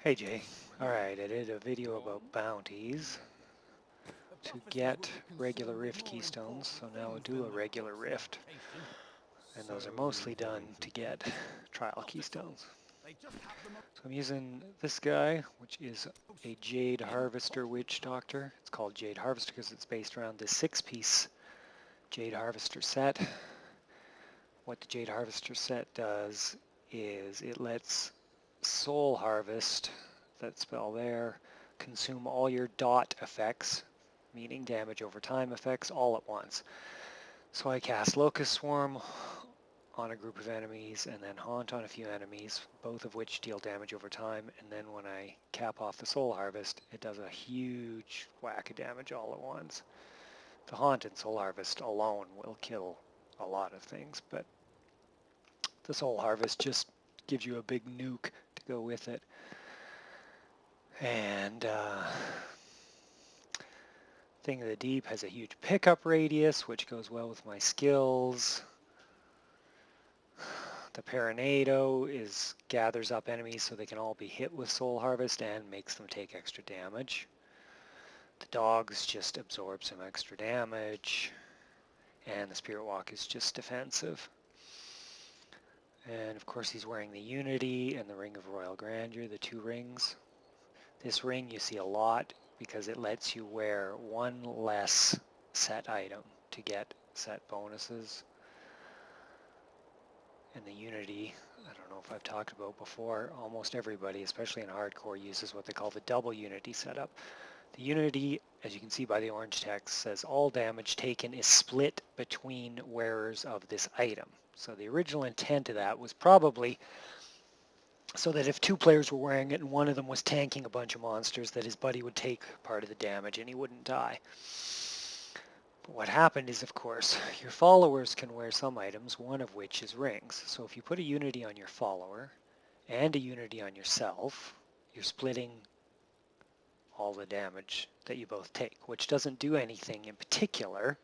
Hey Jay, alright, I did a video about bounties to get regular rift keystones, so now I'll do a regular rift, and those are mostly done to get trial keystones. So I'm using this guy, which is a Jade Harvester Witch Doctor. It's called Jade Harvester because it's based around this 6-piece Jade Harvester set. What the Jade Harvester set does is it lets Soul Harvest, that spell there, consume all your dot effects, meaning damage over time effects, all at once. So I cast Locust Swarm on a group of enemies and then Haunt on a few enemies, both of which deal damage over time, and then when I cap off the Soul Harvest, it does a huge whack of damage all at once. The Haunt and Soul Harvest alone will kill a lot of things, but the Soul Harvest just gives you a big nuke to go with it. And Thing of the Deep has a huge pickup radius, which goes well with my skills. The Paranado gathers up enemies so they can all be hit with Soul Harvest and makes them take extra damage. The Dogs just absorb some extra damage. And the Spirit Walk is just defensive. And of course he's wearing the Unity and the Ring of Royal Grandeur, the 2 rings. This ring you see a lot because it lets you wear one less set item to get set bonuses. And the Unity, I don't know if I've talked about before, almost everybody, especially in hardcore, uses what they call the double Unity setup. The Unity, as you can see by the orange text, says all damage taken is split between wearers of this item. So the original intent of that was probably so that if 2 players were wearing it and one of them was tanking a bunch of monsters, that his buddy would take part of the damage and he wouldn't die. But what happened is, of course, your followers can wear some items, one of which is rings. So if you put a Unity on your follower and a Unity on yourself, you're splitting all the damage that you both take, which doesn't do anything in particular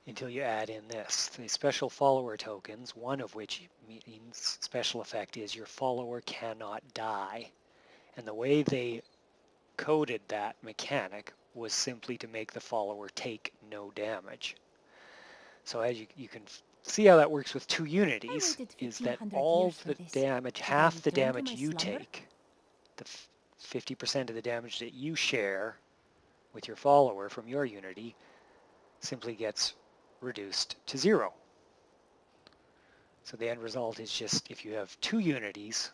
until you add in this. The special follower tokens, one of which means special effect is your follower cannot die. And the way they coded that mechanic was simply to make the follower take no damage. So as you can see how that works with 2 unities, is that all the damage, half the damage you take, the 50% of the damage that you share with your follower from your unity, simply gets reduced to 0. So the end result is just, if you have 2 unities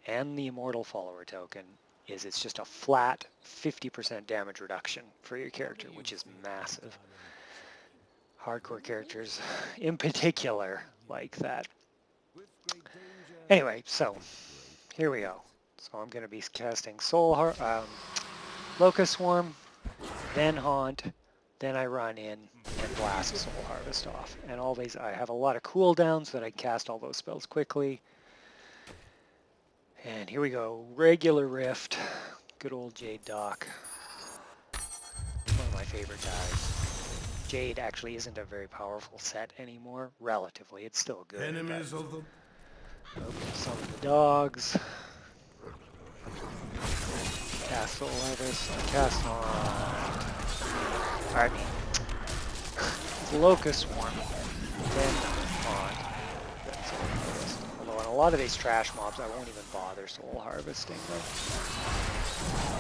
and the immortal follower token, it's just a flat 50% damage reduction for your character, which is massive. Hardcore characters in particular like that. Anyway, so here we go. So I'm going to be casting Locust Swarm, then Haunt, then I run in and blast Soul Harvest off. And all these, I have a lot of cooldowns so that I cast all those spells quickly. And here we go, regular Rift, good old Jade Doc. One of my favorite guys. Jade actually isn't a very powerful set anymore, relatively. It's still good. Enemies of the... Okay, summon the Dogs. Cast Soul Harvest. Cast on... Pardon me. Locust Swarm. Then on. Although on a lot of these trash mobs, I won't even bother Soul Harvesting them.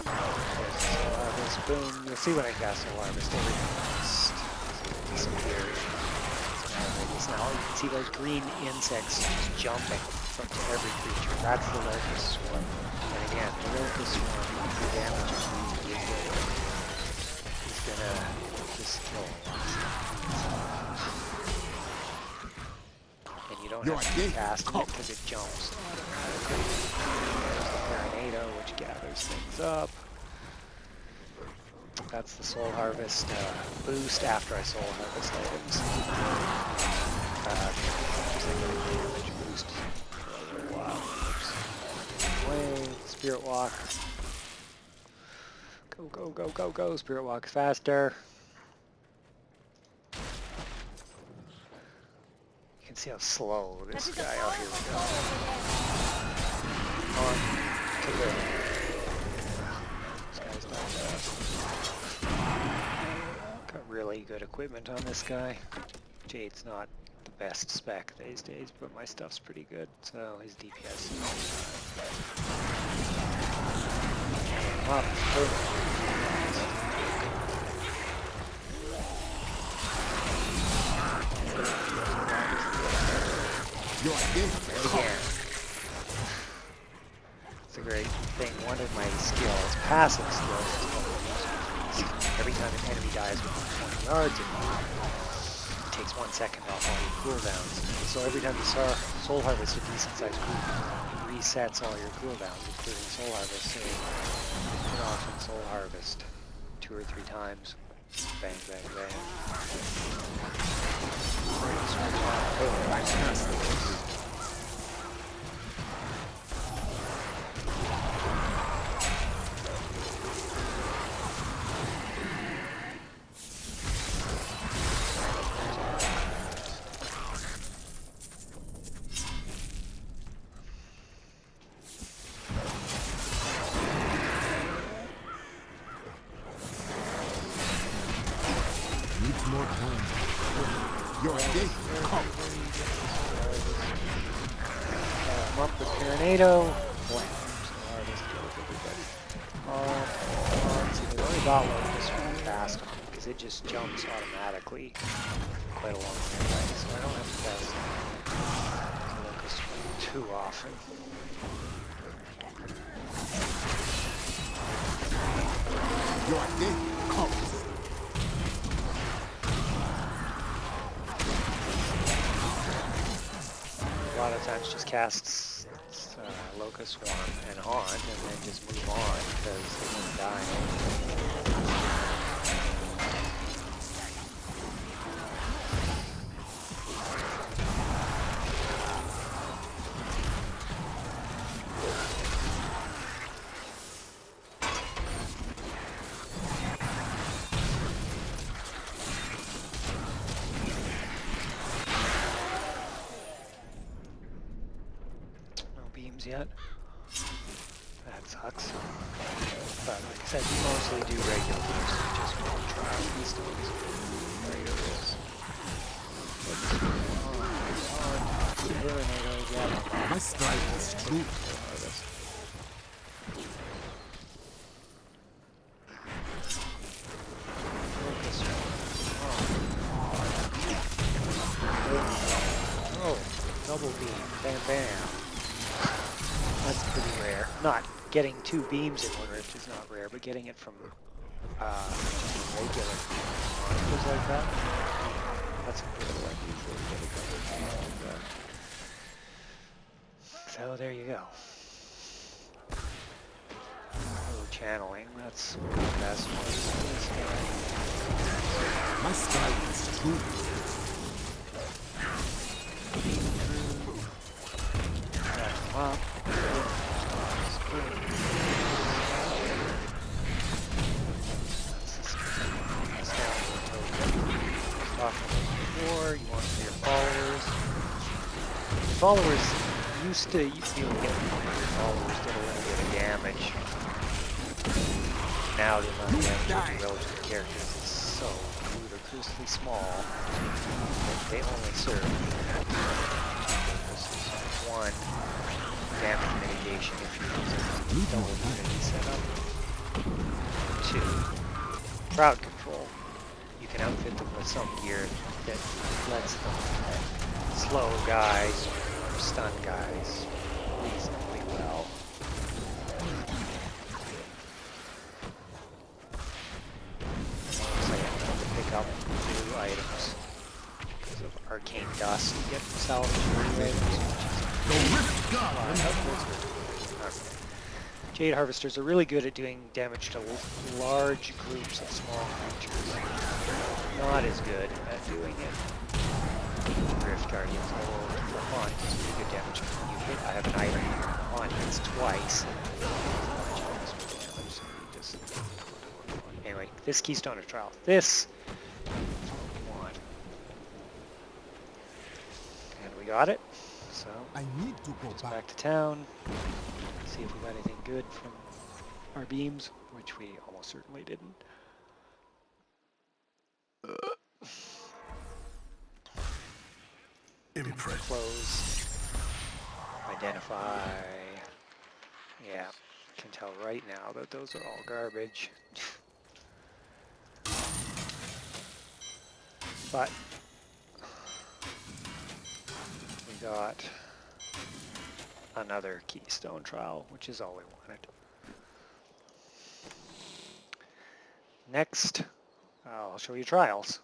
Soul Harvest, boom. You'll see when I cast Soul Harvest, everything just disappears. Now you can see those green insects just jumping from to every creature. That's the Locust Swarm. And again, the Locust Swarm, the damage is gonna just kill and you don't have to cast it because it jumps. There's the Paranado, which gathers things up. That's the Soul Harvest boost after I Soul Harvest items. Just like a damage boost for a little while. Away, Spirit Walk. Go, go, go, go, go. Spirit Walk faster. You can see how slow this guy. Oh, here we go. On. Take good. This guy's got really good equipment on this guy. Jade's not the best spec these days, but my stuff's pretty good, so his DPS is up. Again. It's a great thing. One of my skills, passive skills, is every time an enemy dies within 20 yards of you, it takes 1 second off all your cooldowns. So every time you soul harvest a decent sized group, it resets all your cooldowns, including soul harvest. So you can often soul harvest 2 or 3 times. Bang, bang, bang. More time. Your day comes. I'm up with Pyranado. Blam. Harvest kills everybody. See, they only got one this one fast because it just jumps automatically quite a long way, so I don't have to test Locust too often. Your day comes. A lot of times just casts Locust Swarm and Haunt and then just move on because they're going to die. Yet. That sucks. But like I said, we mostly do regular use, we just won't try these stones. There it is. My strike is true. Oh, double beam, bam bam. That's pretty rare. Not getting 2 beams in one rift is not rare, but getting it from regular monsters like that, that's pretty unusual to get a double beam like that. So there you go. Oh, channeling, that's the best one. My strike is true. Up. Before, you want for your followers. Followers used to be able to get your followers did a little bit of damage. Now the amount of damage relative to characters is so ludicrously small that they only serve one damage mitigation if you're using double unity setup. 2. Crowd control. You can outfit them with some gear that lets them slow guys or stun guys reasonably well. So you have to pick up new items because of arcane dust. You get salvage items. Jade Harvesters are really good at doing damage to large groups of small creatures. Not as good at doing it. Rift Guardians, although for Haunt, it's pretty good damage when you hit. I have an item on hits twice. Anyway, this Keystone of Trial. This is what we want. And we got it. So I need to go back to town. See see if we got anything good from our beams, which we almost certainly didn't. Impressive. Close. Identify. Yeah, can tell right now that those are all garbage. But we got another keystone trowel, which is all we wanted. Next, I'll show you trials.